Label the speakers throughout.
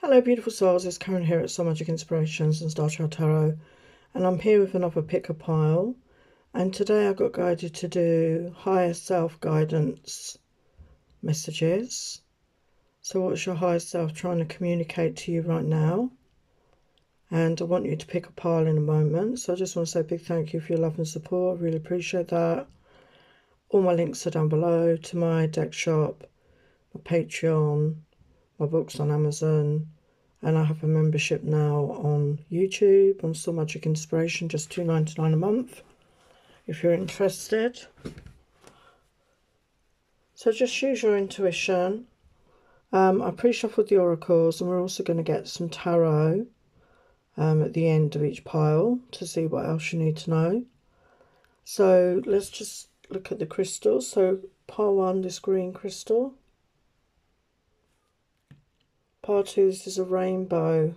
Speaker 1: Hello beautiful souls, it's Karen here at Soul Magic Inspirations and Star Child Tarot, and I'm here with another pick a pile, and today I got guided to do higher self guidance messages. So what's your higher self trying to communicate to you right now? And I want you to pick a pile in a moment, so I just want to say a big thank you for your love and support. I really appreciate that. All my links are down below to my deck shop, my Patreon, my books on Amazon, and I have a membership now on YouTube on Soul Magic Inspiration, just $2.99 a month if you're interested. So just use your intuition. I pre-shuffled the oracles, and we're also going to get some tarot at the end of each pile to see what else you need to know. So let's just look at the crystals. So pile 1, this green crystal. Pile 2, this is a rainbow.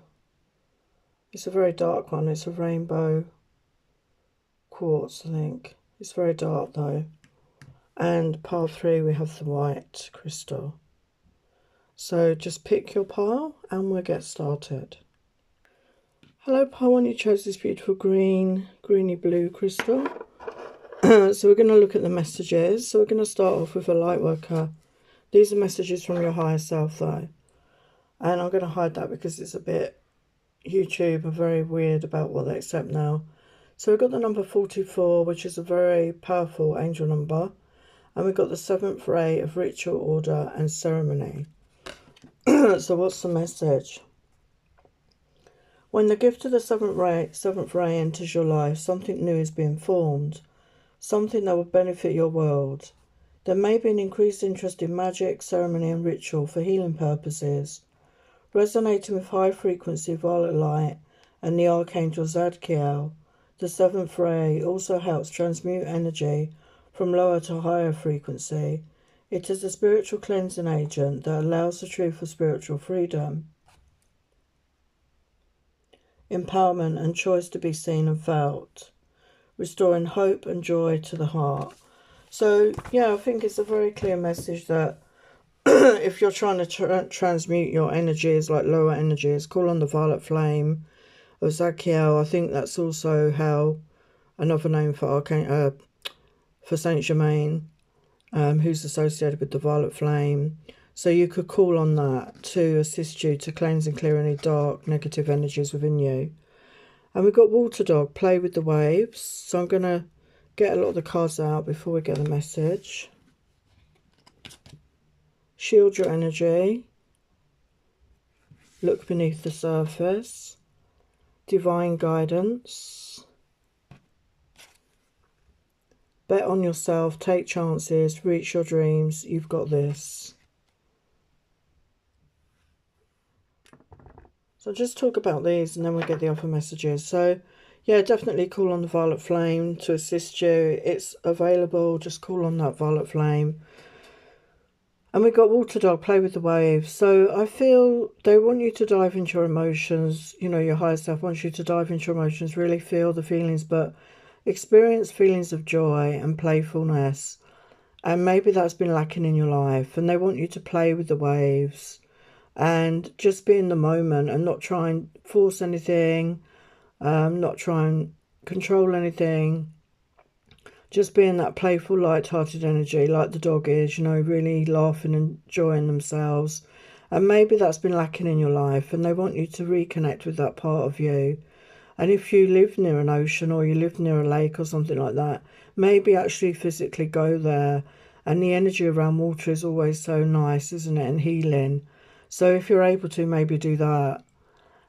Speaker 1: It's a very dark one. It's a rainbow quartz, I think. It's very dark though. And pile 3, we have the white crystal. So just pick your pile and we'll get started. Hello pile 1, you chose this beautiful greeny blue crystal. So we're going to look at the messages. So we're going to start off with a light worker. These are messages from your higher self though. And I'm going to hide that because it's a bit YouTube are very weird about what they accept now. So we've got the number 44, which is a very powerful angel number. And we've got the 7th ray of ritual, order and ceremony. So what's the message? When the gift of the 7th ray enters your life, something new is being formed. Something that will benefit your world. There may be an increased interest in magic, ceremony and ritual for healing purposes. Resonating with high frequency violet light and the Archangel Zadkiel, the 7th ray also helps transmute energy from lower to higher frequency. It is a spiritual cleansing agent that allows the truth of spiritual freedom, empowerment and choice to be seen and felt, restoring hope and joy to the heart. So yeah, I think it's a very clear message that if you're trying to transmute your energies, like lower energies, call on the violet flame of Zadkiel. I think that's also how another name for Saint Germain, who's associated with the violet flame. So you could call on that to assist you to cleanse and clear any dark, negative energies within you. And we've got Water Dog, play with the waves. So I'm going to get a lot of the cards out before we get the message. Shield your energy. Look beneath the surface. Divine guidance. Bet on yourself. Take chances. Reach your dreams. You've got this. So I'll just talk about these and then we'll get the other messages. So yeah, definitely call on the violet flame to assist you. It's available. Just call on that violet flame. And we've got Water Dog, play with the waves. So I feel they want you to dive into your emotions. You know, your higher self wants you to dive into your emotions, really feel the feelings, but experience feelings of joy and playfulness. And maybe that's been lacking in your life. And they want you to play with the waves and just be in the moment and not try and force anything, not try and control anything. Just being that playful, light-hearted energy like the dog is, you know, really laughing and enjoying themselves. And maybe that's been lacking in your life and they want you to reconnect with that part of you. And if you live near an ocean or you live near a lake or something like that, maybe actually physically go there. And the energy around water is always so nice, isn't it? And healing. So if you're able to, maybe do that.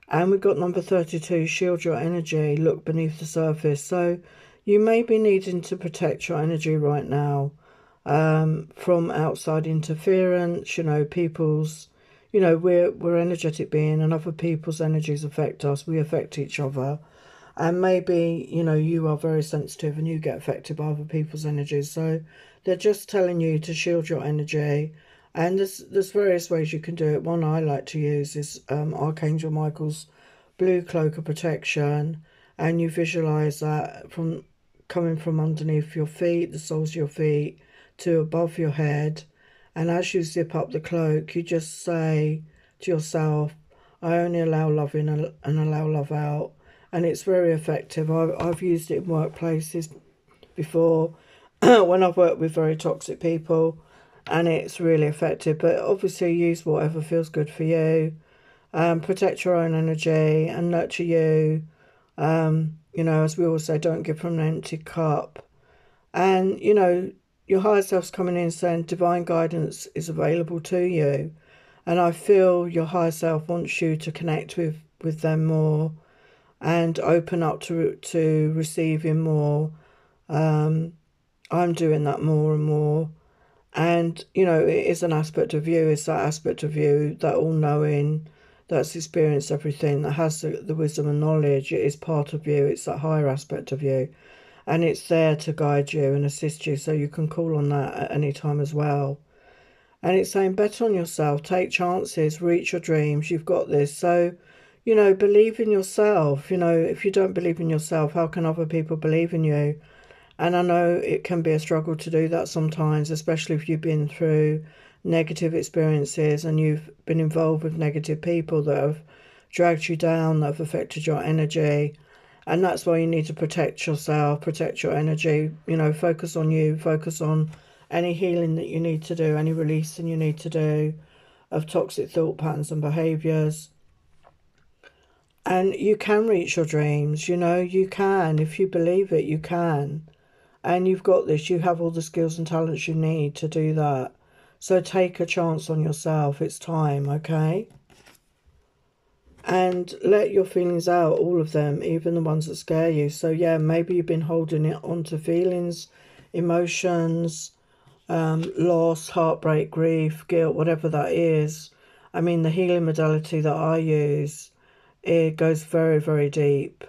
Speaker 1: And we've got number 32, shield your energy, look beneath the surface. So you may be needing to protect your energy right now from outside interference. You know, people's, you know, we're energetic being and other people's energies affect us. We affect each other. And maybe, you know, you are very sensitive and you get affected by other people's energies. So they're just telling you to shield your energy. And there's various ways you can do it. One I like to use is Archangel Michael's blue cloak of protection. And you visualize that coming from underneath your feet, the soles of your feet, to above your head. And as you zip up the cloak, you just say to yourself, I only allow love in and allow love out. And it's very effective. I've used it in workplaces before when I've worked with very toxic people, and it's really effective. But obviously use whatever feels good for you. Protect your own energy and nurture you. You know, as we always say, don't give from an empty cup. And, you know, your higher self's coming in saying divine guidance is available to you. And I feel your higher self wants you to connect with them more and open up to receiving more. I'm doing that more and more. And, you know, it is an aspect of you. It's that aspect of you, that all-knowing, that's experienced everything, that has the wisdom and knowledge. It is part of you. It's that higher aspect of you. And it's there to guide you and assist you, so you can call on that at any time as well. And it's saying, bet on yourself, take chances, reach your dreams, you've got this. So, you know, believe in yourself. You know, if you don't believe in yourself, how can other people believe in you? And I know it can be a struggle to do that sometimes, especially if you've been through negative experiences and you've been involved with negative people that have dragged you down, that have affected your energy. And that's why you need to protect yourself, protect your energy, you know, focus on you, focus on any healing that you need to do, any releasing you need to do of toxic thought patterns and behaviours. And you can reach your dreams, you know, you can. If you believe it, you can. And you've got this, you have all the skills and talents you need to do that. So take a chance on yourself. It's time, okay? And let your feelings out, all of them, even the ones that scare you. So yeah, maybe you've been holding it onto feelings, emotions, loss, heartbreak, grief, guilt, whatever that is. I mean, the healing modality that I use, it goes very, very deep.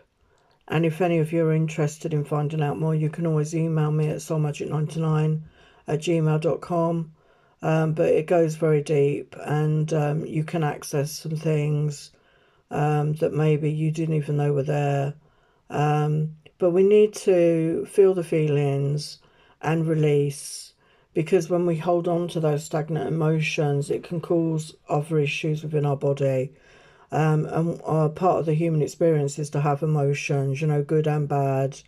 Speaker 1: And if any of you are interested in finding out more, you can always email me at soulmagic99@gmail.com. But it goes very deep, and you can access some things that maybe you didn't even know were there. But we need to feel the feelings and release, because when we hold on to those stagnant emotions, it can cause other issues within our body. And part of the human experience is to have emotions, you know, good and bad.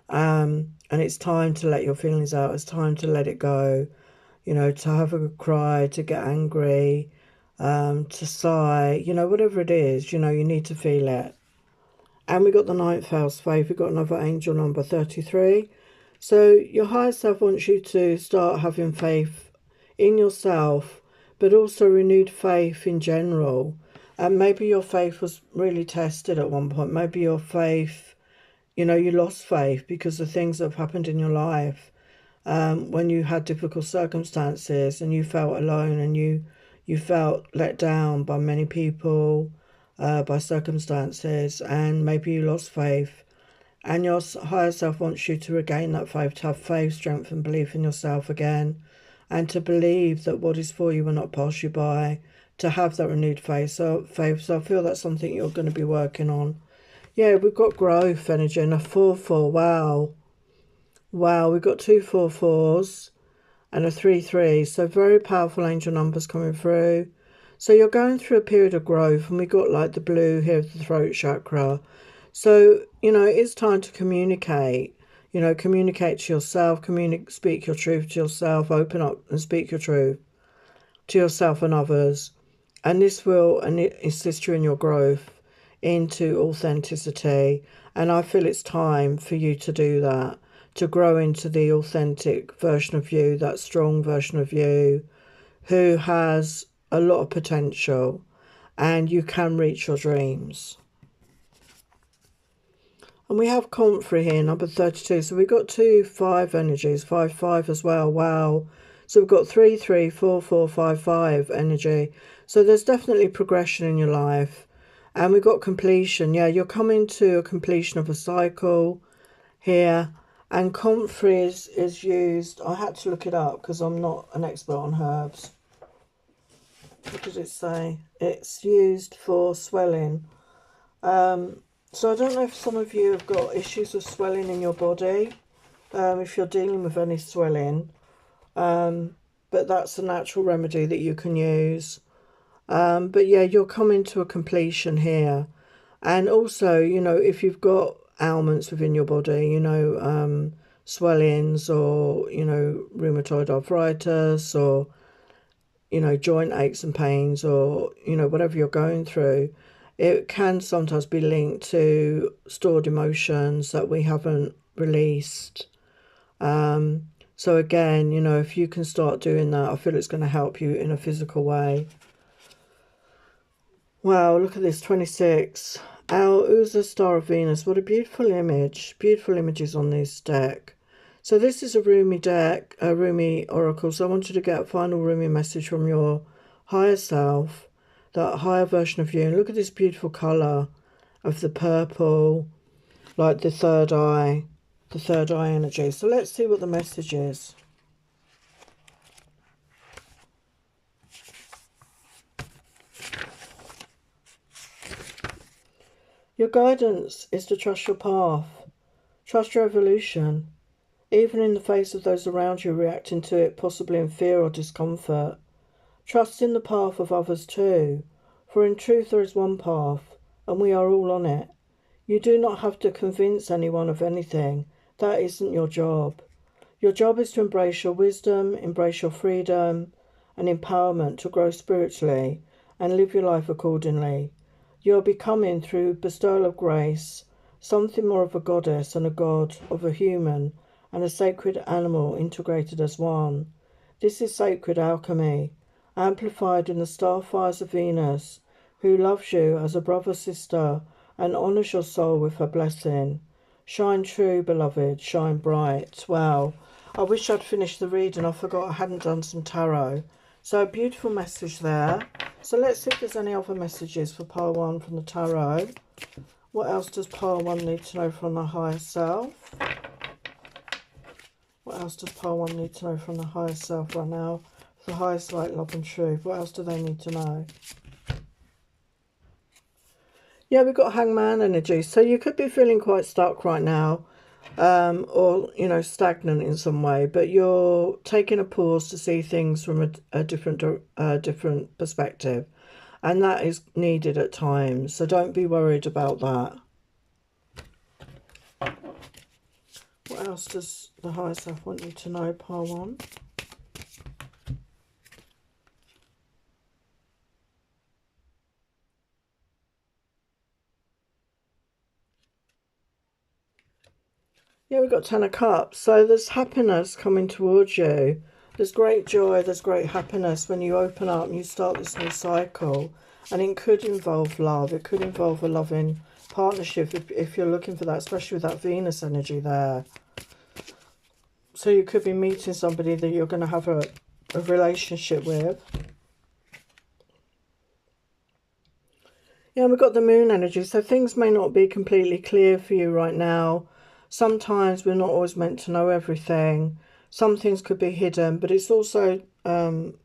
Speaker 1: And it's time to let your feelings out. It's time to let it go, you know, to have a cry, to get angry, to sigh, you know, whatever it is, you know, you need to feel it. And we got the ninth house, faith. We got another angel number 33. So your higher self wants you to start having faith in yourself, but also renewed faith in general. And maybe your faith was really tested at one point. Maybe your faith, you know, you lost faith because of things that have happened in your life. When you had difficult circumstances and you felt alone and you felt let down by many people, by circumstances, and maybe you lost faith. And your higher self wants you to regain that faith, to have faith, strength and belief in yourself again, and to believe that what is for you will not pass you by, to have that renewed faith. So I feel that's something you're going to be working on. Yeah, we've got growth energy and a 4-4. Wow, we've got 2 4-4s and a 3-3. So very powerful angel numbers coming through. So you're going through a period of growth, and we got like the blue here of the throat chakra. So, you know, it's time to communicate. You know, communicate to yourself, speak your truth to yourself, open up and speak your truth to yourself and others. And this will assist you in your growth into authenticity. And I feel it's time for you to do that, to grow into the authentic version of you, that strong version of you who has a lot of potential, and you can reach your dreams. And we have Comfrey here, number 32. So we've got 2 5 energies, 5-5 as well. Wow. So we've got 3-3, 4-4, 5-5 energy. So there's definitely progression in your life. And we've got completion. Yeah, you're coming to a completion of a cycle here. And Comfrey is used, I had to look it up because I'm not an expert on herbs. What does it say? It's used for swelling. So I don't know if some of you have got issues with swelling in your body, if you're dealing with any swelling, but that's a natural remedy that you can use. But yeah, you're coming to a completion here. And also, you know, if you've got ailments within your body, you know, swellings or, you know, rheumatoid arthritis or, you know, joint aches and pains or, you know, whatever you're going through, it can sometimes be linked to stored emotions that we haven't released. So again, you know, if you can start doing that, I feel it's going to help you in a physical way. Wow, look at this, 26. Our Uza Star of Venus. What a beautiful image. Beautiful images on this deck. So this is a Rumi deck, a Rumi oracle. So I want you to get a final Rumi message from your higher self, that higher version of you. And look at this beautiful colour of the purple, like the third eye energy. So let's see what the message is. Your guidance is to trust your path, trust your evolution, even in the face of those around you reacting to it, possibly in fear or discomfort. Trust in the path of others too, for in truth there is one path, and we are all on it. You do not have to convince anyone of anything. That isn't your job. Your job is to embrace your wisdom, embrace your freedom and empowerment to grow spiritually and live your life accordingly. You are becoming, through bestowal of grace, something more of a goddess and a god, of a human and a sacred animal integrated as one. This is sacred alchemy, amplified in the star fires of Venus, who loves you as a brother, sister, and honours your soul with her blessing. Shine true, beloved, shine bright. Wow. I wish I'd finished the reading. I forgot I hadn't done some tarot. So a beautiful message there. So let's see if there's any other messages for pile 1 from the tarot. What else does pile 1 need to know from the higher self? What else does pile 1 need to know from the higher self right now? For the highest light, love and truth. What else do they need to know? Yeah, we've got Hangman energy. So you could be feeling quite stuck right now. Or, you know, stagnant in some way, but you're taking a pause to see things from a different perspective, and that is needed at times, so don't be worried about that. What else does the higher self want you to know, pile 1? Yeah, we've got 10 of Cups. So there's happiness coming towards you. There's great joy, there's great happiness when you open up and you start this new cycle. And it could involve love. It could involve a loving partnership if you're looking for that, especially with that Venus energy there. So you could be meeting somebody that you're going to have a relationship with. Yeah, we've got the moon energy. So things may not be completely clear for you right now. Sometimes we're not always meant to know everything. Some things could be hidden, but it's also, I'm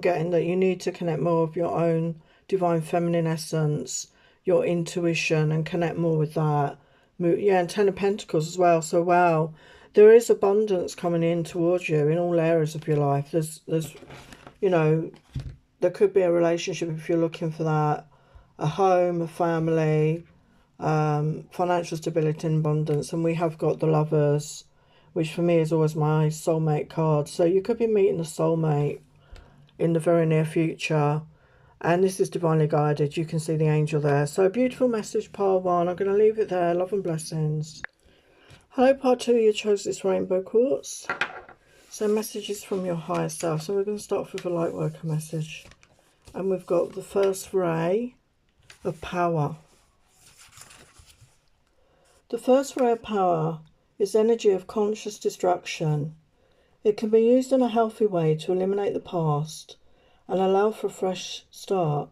Speaker 1: getting that you need to connect more with your own divine feminine essence, your intuition, and connect more with that. Yeah, and 10 of Pentacles as well. So, wow, there is abundance coming in towards you in all areas of your life. There's, you know, there could be a relationship if you're looking for that, a home, a family, financial stability and abundance. And we have got the Lovers, which for me is always my soulmate card. So you could be meeting a soulmate in the very near future, and this is divinely guided. You can see the angel there. So a beautiful message, pile 1. I'm going to leave it there. Love and blessings. Hello, part 2. You chose this rainbow quartz. So messages from your higher self. So we're going to start off with a light worker message, and we've got the first ray of power. The first ray of power is energy of conscious destruction. It can be used in a healthy way to eliminate the past and allow for a fresh start.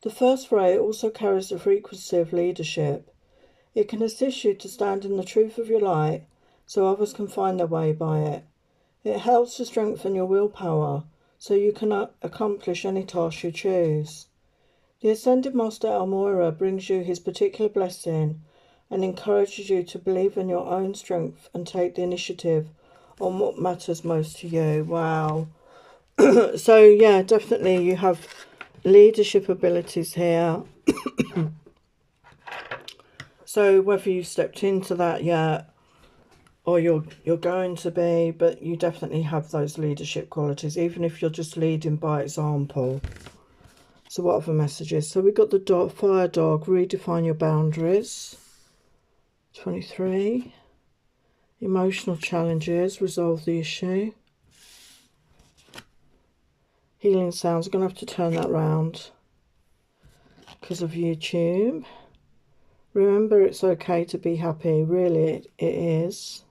Speaker 1: The first ray also carries the frequency of leadership. It can assist you to stand in the truth of your light so others can find their way by it. It helps to strengthen your willpower so you can accomplish any task you choose. The Ascended Master Almoira brings you his particular blessing and encourages you to believe in your own strength and take the initiative on what matters most to you. Wow. So yeah, definitely you have leadership abilities here. So whether you stepped into that yet or you're going to be, but you definitely have those leadership qualities, even if you're just leading by example. So what other messages? So we've got the dog, fire dog, redefine your boundaries. 23. Emotional challenges, resolve the issue. Healing sounds, I'm going to have to turn that round because of YouTube. Remember, it's okay to be happy. Really, it is.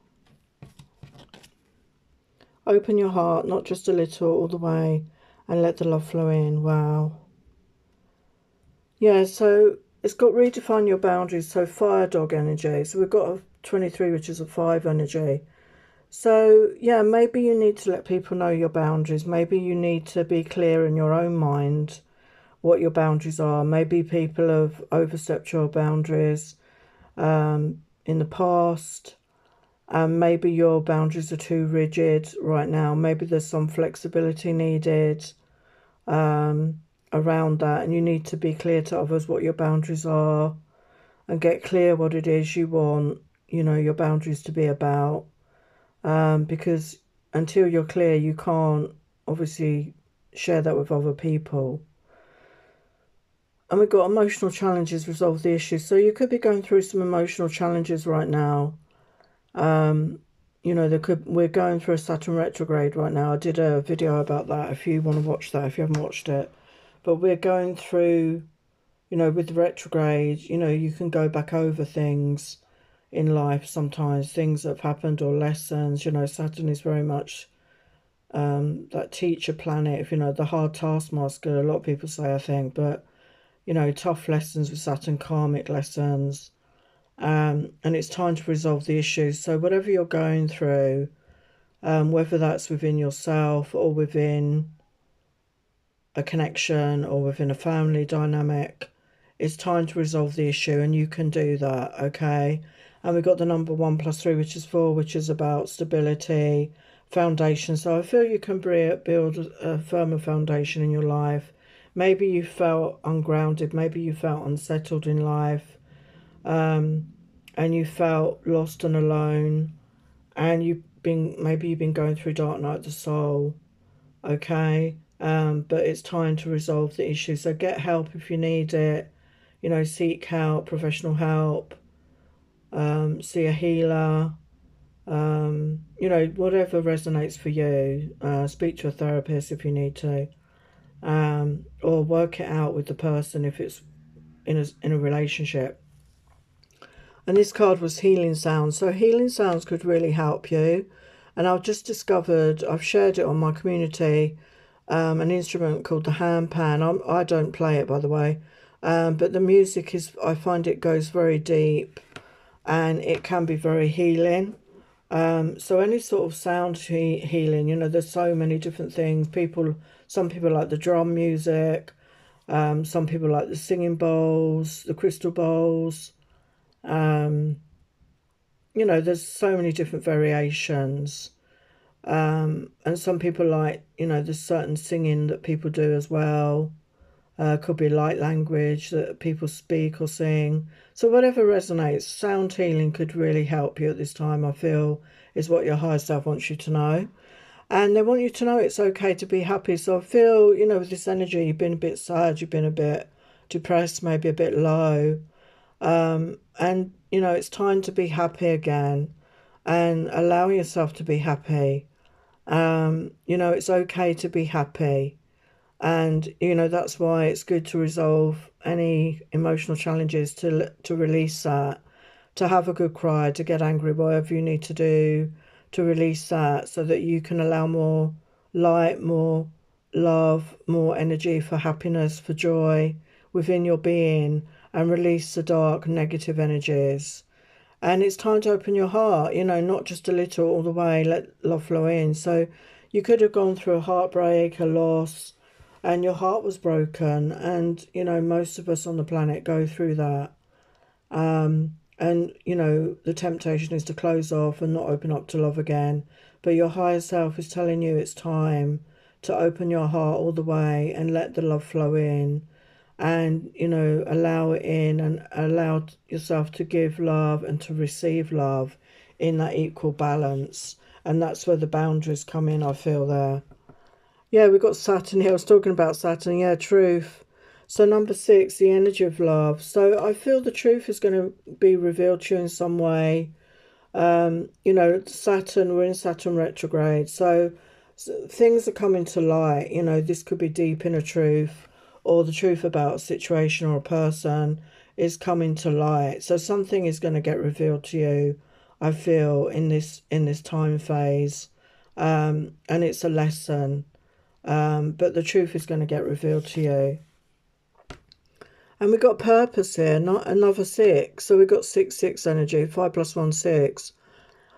Speaker 1: Open your heart, not just a little, all the way, and let the love flow in. Wow. Yeah, so it's got redefine your boundaries. So fire dog energy. So we've got a 23, which is a 5 energy. So yeah, maybe you need to let people know your boundaries. Maybe you need to be clear in your own mind what your boundaries are. Maybe people have overstepped your boundaries in the past. Maybe your boundaries are too rigid right now. Maybe there's some flexibility needed around that, and you need to be clear to others what your boundaries are and get clear what it is you want, you know, your boundaries to be about. Because until you're clear, you can't obviously share that with other people. And we've got emotional challenges, resolve the issue. So you could be going through some emotional challenges right now. You know, we're going through a Saturn retrograde right now. I did a video about that if you want to watch that, if you haven't watched it. But we're going through, you know, with the retrograde, you know, you can go back over things in life sometimes, things that have happened or lessons. You know, Saturn is very much that teacher planet, if you know, the hard taskmaster, a lot of people say, I think. But, you know, tough lessons with Saturn, karmic lessons. And it's time to resolve the issues. So whatever you're going through, whether that's within yourself or within a connection or within a family dynamic, it's time to resolve the issue, and you can do that, okay? And we've got the number 1 + 3, which is 4, which is about stability, foundation. So I feel you can build a firmer foundation in your life. Maybe you felt ungrounded, maybe you felt unsettled in life, and you felt lost and alone, and maybe you've been going through dark night of the soul, okay? But it's time to resolve the issue. So get help if you need it. You know, seek help, professional help, see a healer, you know, whatever resonates for you. Speak to a therapist if you need to, or work it out with the person if it's in a relationship. And this card was healing sounds. So healing sounds could really help you. And I've just discovered, I've shared it on my community, an instrument called the handpan. I don't play it, by the way. But the music is, I find it goes very deep and it can be very healing. So any sort of sound healing, you know, there's so many different things. Some people like the drum music. Some people like the singing bowls, the crystal bowls. You know, there's so many different variations. And some people like, you know, there's certain singing that people do as well. Could be light language that people speak or sing. So whatever resonates, sound healing could really help you at this time, I feel, is what your higher self wants you to know. And they want you to know it's okay to be happy. So I feel, you know, with this energy, you've been a bit sad, you've been a bit depressed, maybe a bit low. And, you know, it's time to be happy again and allow yourself to be happy. You know, it's okay to be happy. And, you know, that's why it's good to resolve any emotional challenges, to release that, to have a good cry, to get angry, whatever you need to do to release that, so that you can allow more light, more love, more energy for happiness, for joy within your being, and release the dark negative energies. And it's time to open your heart, you know, not just a little, all the way, let love flow in. So you could have gone through a heartbreak, a loss, and your heart was broken. And, you know, most of us on the planet go through that. And, you know, the temptation is to close off and not open up to love again. But your higher self is telling you it's time to open your heart all the way and let the love flow in, and allow it in, and allow yourself to give love and to receive love in that equal balance. And that's where the boundaries come in, I feel there. Yeah, we've got Saturn here. I was talking about Saturn. Yeah, truth. So number 6, the energy of love. So I feel the truth is going to be revealed to you in some way. Saturn, we're in Saturn retrograde. So things are coming to light. This could be deep inner truth, or the truth about a situation or a person is coming to light. So something is going to get revealed to you, I feel, in this time phase. And it's a lesson. But the truth is going to get revealed to you. And we've got purpose here, not another 6. So we've got 6 energy, 5 + 1, 6.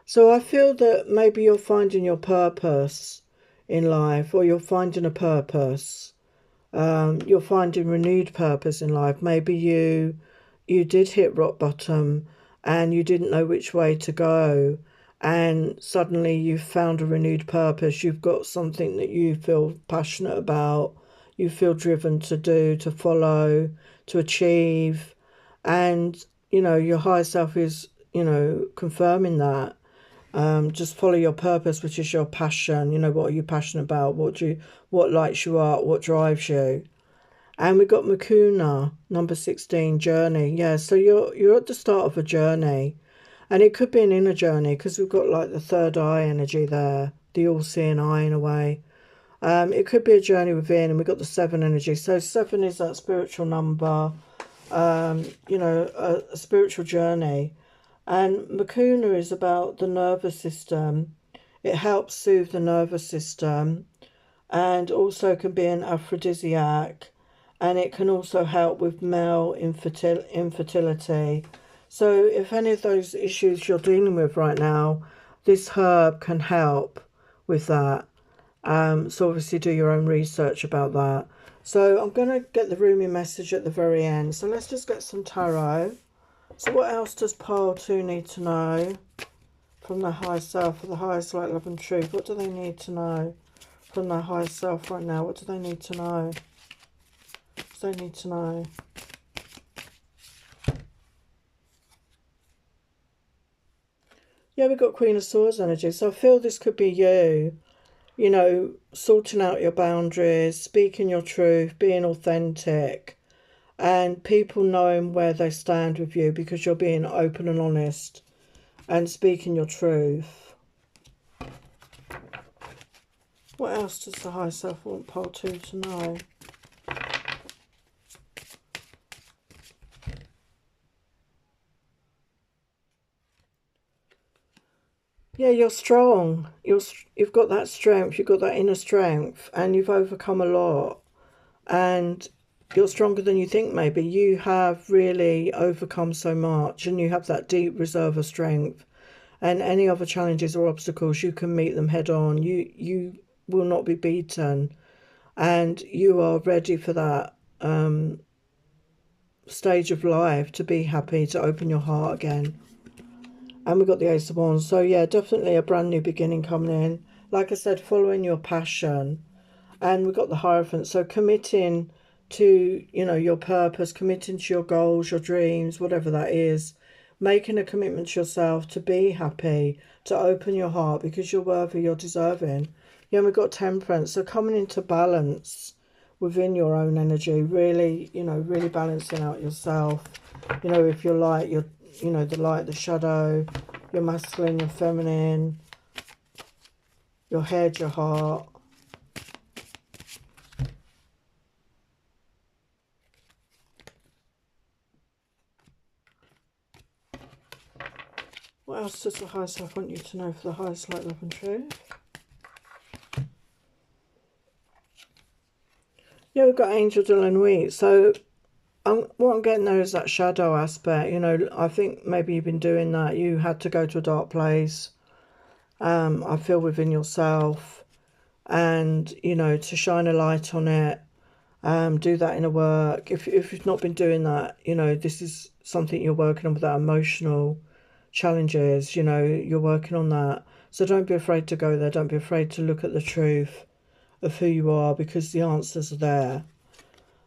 Speaker 1: So I feel that maybe you're finding your purpose in life, or you're finding a purpose. You're finding renewed purpose in life. Maybe you did hit rock bottom and you didn't know which way to go, and suddenly you've found a renewed purpose. You've got something that you feel passionate about, you feel driven to do, to follow, to achieve, and your higher self is confirming that. Just follow your purpose, which is your passion. What are you passionate about? What lights you up? What drives you? And we got Makuna, number 16, journey. Yeah, so you're at the start of a journey, and it could be an inner journey, because we've got like the third eye energy there, the all-seeing eye in a way. It could be a journey within, and we've got the 7 energy. So 7 is that spiritual number, a spiritual journey. And Makuna is about the nervous system. It helps soothe the nervous system, and also can be an aphrodisiac, and it can also help with male infertility. So if any of those issues you're dealing with right now, this herb can help with that. So obviously do your own research about that. So I'm going to get the Rumi message at the very end. So let's just get some tarot. So what else does pile 2 need to know from their higher self, for the highest light, love and truth? What do they need to know from their higher self right now? What do they need to know? What do they need to know? Yeah, we've got Queen of Swords energy. So I feel this could be you, sorting out your boundaries, speaking your truth, being authentic, and people knowing where they stand with you because you're being open and honest and speaking your truth. What else does the higher self want pile 2 to know? Yeah, you're strong. You've got that strength. You've got that inner strength, and you've overcome a lot. And you're stronger than you think, maybe. You have really overcome so much, and you have that deep reserve of strength. And any other challenges or obstacles, you can meet them head on. You will not be beaten, and you are ready for that stage of life, to be happy, to open your heart again. And we've got the Ace of Wands. So yeah, definitely a brand new beginning coming in. Like I said, following your passion. And we've got the Hierophant. So committing to, your purpose, committing to your goals, your dreams, whatever that is. Making a commitment to yourself to be happy, to open your heart, because you're worthy, you're deserving. Yeah, and we've got Temperance. So coming into balance within your own energy. Really, really balancing out yourself. If you're light, you're the light, the shadow, your masculine, your feminine, your head, your heart. What else does the higher self want you to know for the highest light, love and truth? Yeah, we've got Angel Dylan Wheat. So what I'm getting there is that shadow aspect. I think maybe you've been doing that. You had to go to a dark place, I feel, within yourself, and to shine a light on it. Do that inner work. If you've not been doing that, this is something you're working on with that emotional challenges. You're working on that. So don't be afraid to go there. Don't be afraid to look at the truth of who you are, because the answers are there.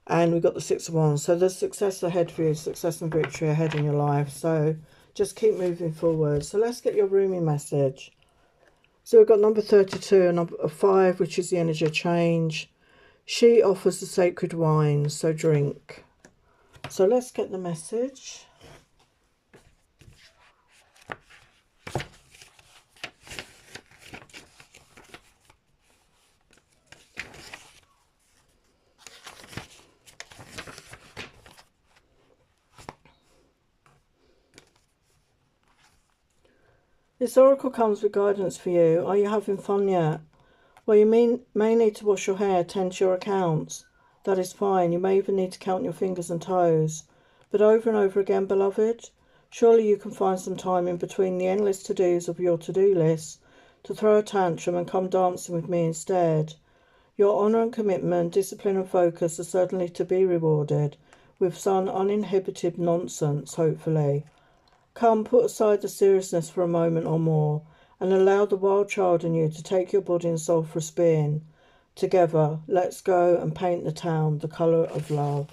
Speaker 1: And we've got the Six of Wands. So there's success ahead for you, success and victory ahead in your life. So just keep moving forward. So let's get your Rumi message. So we've got number 32 and number 5, which is the energy of change. She offers the sacred wine, so drink. So let's get the message. This oracle comes with guidance for you. Are you having fun yet? Well, you may need to wash your hair, tend to your accounts. That is fine. You may even need to count your fingers and toes. But over and over again, beloved, surely you can find some time in between the endless to-dos of your to-do list to throw a tantrum and come dancing with me instead. Your honour and commitment, discipline and focus are certainly to be rewarded with some uninhibited nonsense, hopefully. Come, put aside the seriousness for a moment or more and allow the wild child in you to take your body and soul for a spin. Together, let's go and paint the town the colour of love.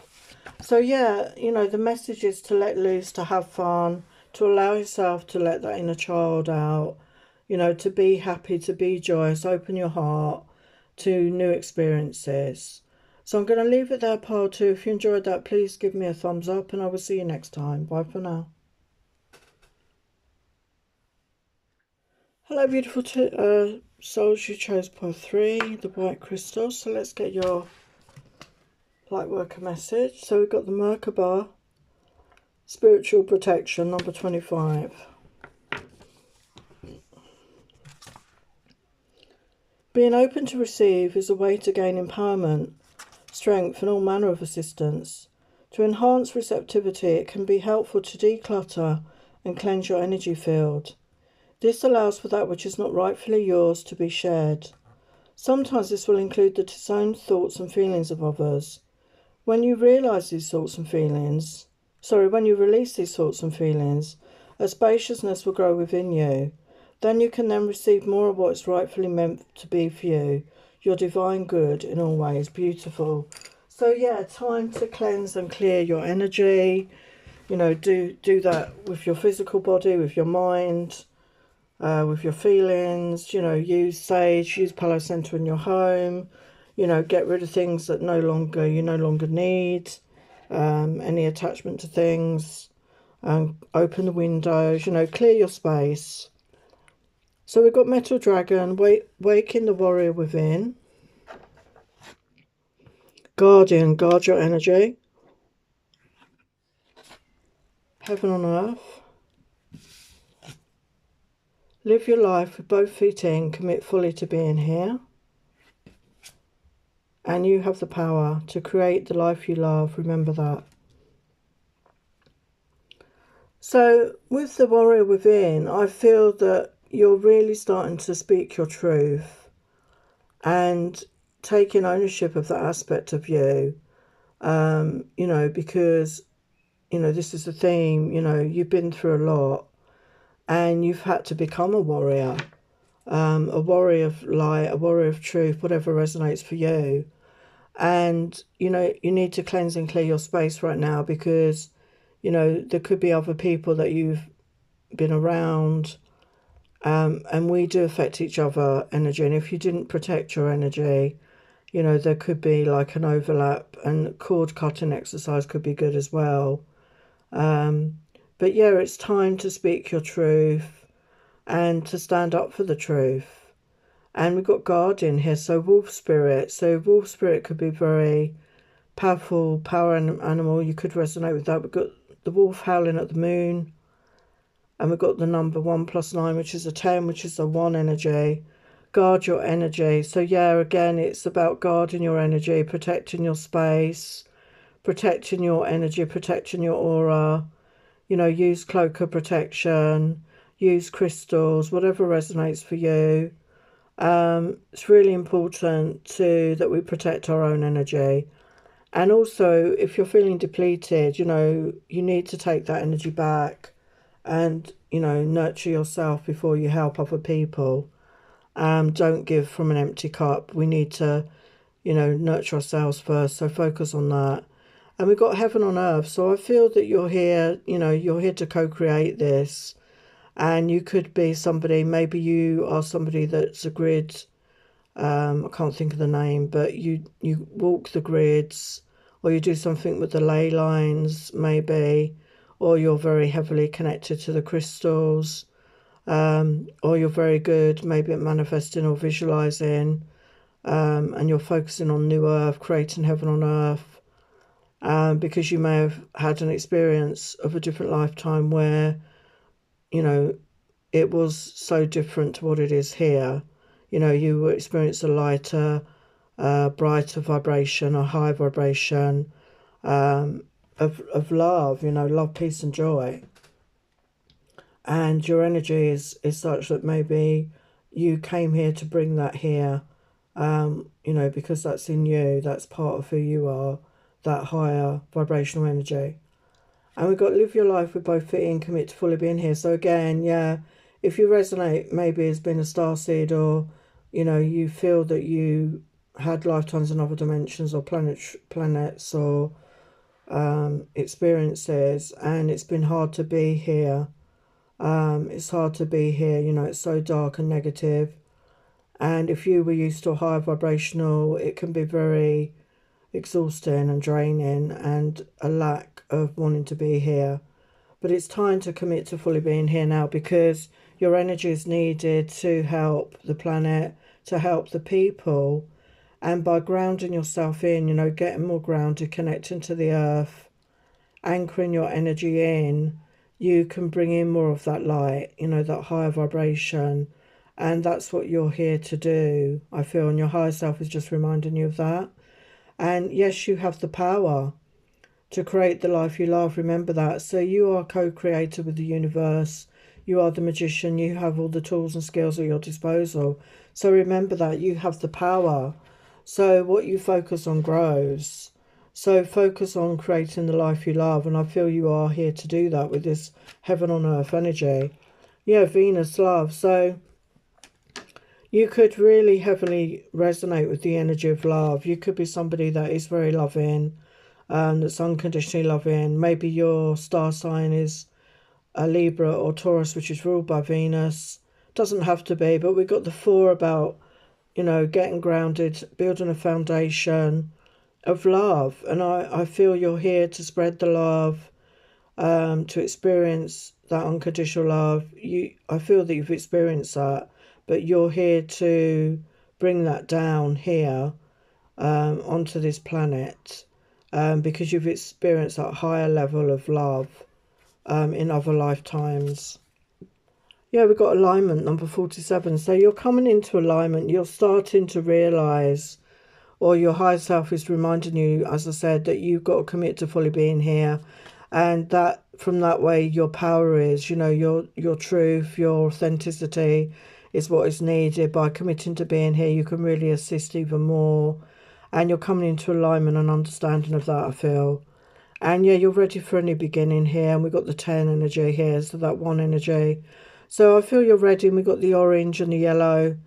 Speaker 1: So yeah, you know, the message is to let loose, to have fun, to allow yourself to let that inner child out, you know, to be happy, to be joyous, open your heart to new experiences. So I'm going to leave it there, pile 2. If you enjoyed that, please give me a thumbs up and I will see you next time. Bye for now. Hello, beautiful souls. You chose pile 3, the white crystal. So let's get your light worker message. So we've got the Merkaba, spiritual protection, number 25. Being open to receive is a way to gain empowerment, strength and all manner of assistance. To enhance receptivity, it can be helpful to declutter and cleanse your energy field. This allows for that which is not rightfully yours to be shared. Sometimes this will include the disowned thoughts and feelings of others. When you release these thoughts and feelings, a spaciousness will grow within you. Then you can then receive more of what is rightfully meant to be for you, your divine good in all ways. Beautiful. So yeah, time to cleanse and clear your energy. You know, do that with your physical body, with your mind, with your feelings. You know, use sage, use Palo Santo in your home. You know, get rid of things that you no longer need. Any attachment to things. Open the windows. You know, clear your space. So we've got Metal Dragon, waking the warrior within. Guardian, guard your energy. Heaven on earth. Live your life with both feet in, commit fully to being here. And you have the power to create the life you love, remember that. So with the warrior within, I feel that you're really starting to speak your truth and taking ownership of that aspect of you, you know, because, you know, this is the theme, you know, you've been through a lot and you've had to become a warrior of light, a warrior of truth, whatever resonates for you. And, you know, you need to cleanse and clear your space right now because, you know, there could be other people that you've been around, and we do affect each other energy. And if you didn't protect your energy, you know, there could be like an overlap, and cord cutting exercise could be good as well. But yeah, it's time to speak your truth and to stand up for the truth. And we've got Guardian here, so wolf spirit. So wolf spirit could be very powerful, power animal. You could resonate with that. We've got the wolf howling at the moon. And we've got the number 1 + 9, which is a 10, which is a 1 energy. Guard your energy. So yeah, again, it's about guarding your energy, protecting your space, protecting your energy, protecting your aura. You know, use cloak of protection, use crystals, whatever resonates for you. It's really important that we protect our own energy. And also, if you're feeling depleted, you know, you need to take that energy back and, you know, nurture yourself before you help other people. Don't give from an empty cup. We need to, you know, nurture ourselves first. So focus on that. And we've got heaven on earth. So I feel that you're here, you know, you're here to co-create this. And you could be somebody, maybe you are somebody that's a grid. I can't think of the name, but you walk the grids, or you do something with the ley lines, maybe, or you're very heavily connected to the crystals, or you're very good maybe at manifesting or visualizing, and you're focusing on new earth, creating heaven on earth, because you may have had an experience of a different lifetime where, you know, it was so different to what it is here. You know, you experience a lighter, brighter vibration, a high vibration, of love, you know, love, peace and joy. And your energy is such that maybe you came here to bring that here, you know, because that's in you, that's part of who you are, that higher vibrational energy. And we've got live your life with both feet in, commit to fully being here. So again, yeah, if you resonate maybe as being a starseed, or, you know, you feel that you had lifetimes in other dimensions or planets or experiences, and it's been hard to be here. It's hard to be here, you know, it's so dark and negative. And if you were used to a higher vibrational, it can be very exhausting and draining, and a lack of wanting to be here. But it's time to commit to fully being here now, because your energy is needed to help the planet, to help the people. And by grounding yourself in, you know, getting more grounded, connecting to the earth, anchoring your energy in, you can bring in more of that light, you know, that higher vibration. And that's what you're here to do, I feel. And your higher self is just reminding you of that. And yes, you have the power to create the life you love. Remember that. So you are co-creator with the universe. You are the magician. You have all the tools and skills at your disposal. So remember that you have the power. So what you focus on grows. So focus on creating the life you love. And I feel you are here to do that with this heaven on earth energy. Yeah, Venus love. So you could really heavily resonate with the energy of love. You could be somebody that is very loving, that's unconditionally loving. Maybe your star sign is a Libra or Taurus, which is ruled by Venus. Doesn't have to be, but we've got the 4 about, you know, getting grounded, building a foundation of love. And I feel you're here to spread the love, to experience that unconditional love. I feel that you've experienced that, but you're here to bring that down here, onto this planet, because you've experienced that higher level of love, in other lifetimes. Yeah, we've got alignment, number 47. So you're coming into alignment. You're starting to realise, or your higher self is reminding you, as I said, that you've got to commit to fully being here. And that from that way, your power is, you know, your truth, your authenticity is what is needed. By committing to being here, you can really assist even more. And you're coming into alignment and understanding of that, I feel. And yeah, you're ready for a new beginning here. And we've got the 10 energy here, so that 1 energy. So I feel you're ready. And we've got the orange and the yellow,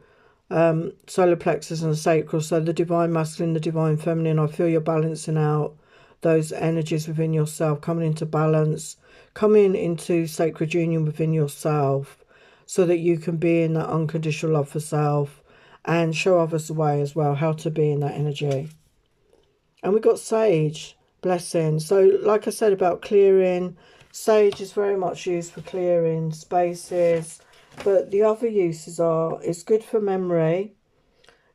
Speaker 1: solar plexus and the sacral. So the divine masculine, the divine feminine. I feel you're balancing out those energies within yourself, coming into balance, coming into sacred union within yourself, so that you can be in that unconditional love for self and show others the way as well, how to be in that energy. And we've got sage, blessing. So like I said about clearing, sage is very much used for clearing spaces, but the other uses are, it's good for memory,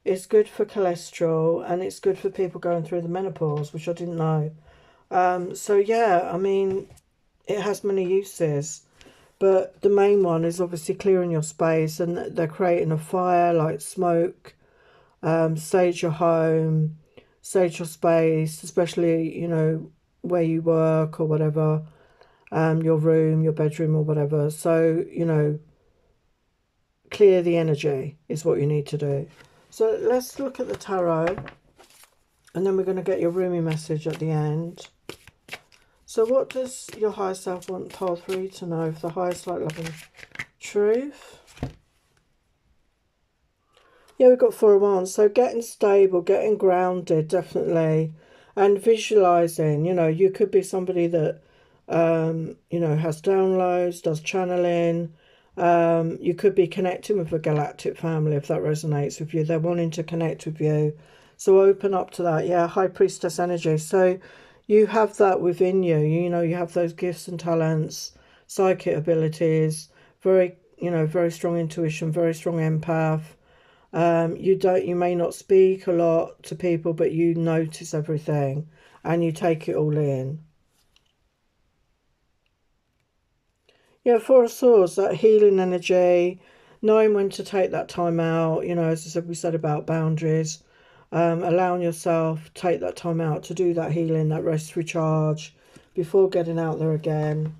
Speaker 1: it's good for cholesterol, and it's good for people going through the menopause, which I didn't know. So yeah, I mean, it has many uses, but the main one is obviously clearing your space, and they're creating a fire, like smoke, sage your home, sage your space, especially, you know, where you work or whatever, your room, your bedroom or whatever. So, you know, clear the energy is what you need to do. So let's look at the tarot, and then we're going to get your Rumi message at the end. So what does your higher self want pile 3 to know for the highest light, love and truth? Yeah, we've got Four of Wands. So getting stable, getting grounded, definitely. And visualizing, you know, you could be somebody that, you know, has downloads, does channeling. You could be connecting with a galactic family if that resonates with you. They're wanting to connect with you. So open up to that. Yeah, High Priestess energy. So you have that within you. You know, you have those gifts and talents, psychic abilities, very, you know, very strong intuition, very strong empath. You may not speak a lot to people, but you notice everything and you take it all in. Yeah, Four of Swords, that healing energy, knowing when to take that time out, you know, as I said, we said about boundaries, allowing yourself take that time out to do that healing, that rest, recharge before getting out there again,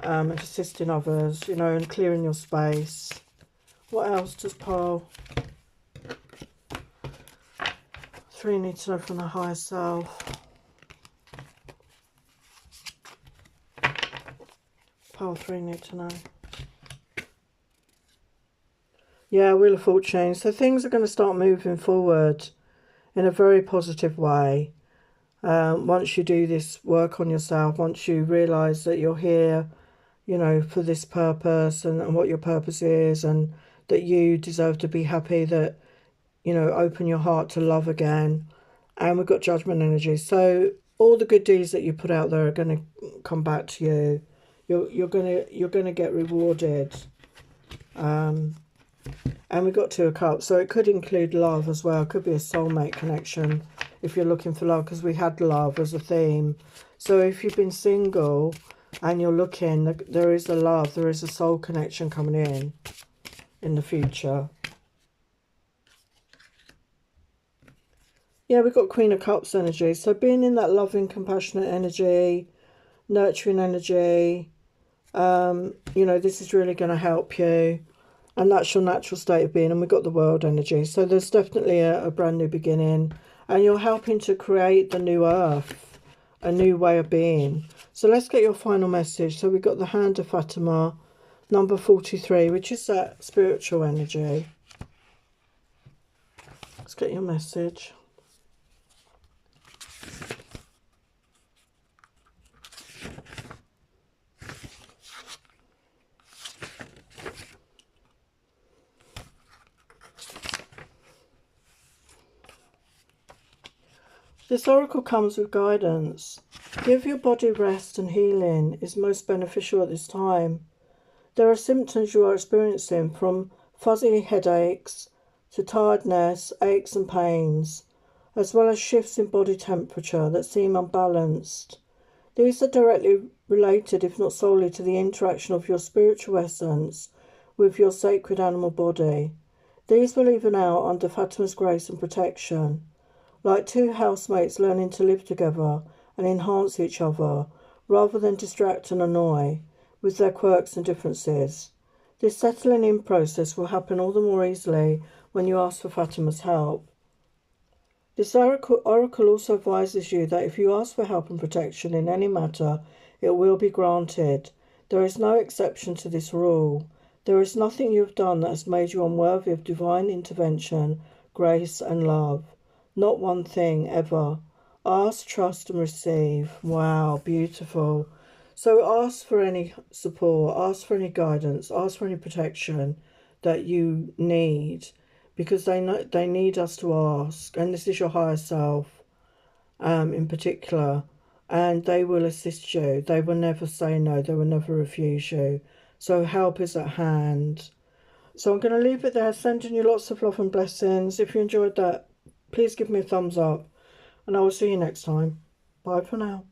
Speaker 1: and assisting others, you know, and clearing your space. What else does Pole 3 need to know from the higher self? Pole 3 need to know. Yeah, Wheel of Fortune. So things are going to start moving forward in a very positive way. Once you do this work on yourself, once you realise that you're here, you know, for this purpose and what your purpose is, and that you deserve to be happy, that, you know, open your heart to love again. And we've got Judgment energy. So all the good deeds that you put out there are going to come back to you. You're gonna get rewarded. And we got Two of Cups, so it could include love as well. It could be a soulmate connection if you're looking for love, because we had love as a theme. So if you've been single and you're looking, there is a love, there is a soul connection coming in the future. Yeah, we've got Queen of Cups energy. So being in that loving, compassionate energy, nurturing energy, you know, this is really going to help you. And that's your natural state of being. And we've got the World energy. So there's definitely a brand new beginning. And you're helping to create the new earth, a new way of being. So let's get your final message. So we've got the Hand of Fatima, number 43, which is that spiritual energy. Let's get your message. This oracle comes with guidance. Give your body rest, and healing is most beneficial at this time. There are symptoms you are experiencing, from fuzzy headaches to tiredness, aches and pains, as well as shifts in body temperature that seem unbalanced. These are directly related, if not solely, to the interaction of your spiritual essence with your sacred animal body. These will even out under Fatima's grace and protection, like two housemates learning to live together and enhance each other, rather than distract and annoy with their quirks and differences. This settling in process will happen all the more easily when you ask for Fatima's help. This oracle also advises you that if you ask for help and protection in any matter, it will be granted. There is no exception to this rule. There is nothing you have done that has made you unworthy of divine intervention, grace and love. Not one thing, ever. Ask, trust and receive. Wow, beautiful. So ask for any support, ask for any guidance, ask for any protection that you need, because they need us to ask. And this is your higher self, in particular, and they will assist you. They will never say no. They will never refuse you. So help is at hand. So I'm going to leave it there, sending you lots of love and blessings. If you enjoyed that, please give me a thumbs up, and I will see you next time. Bye for now.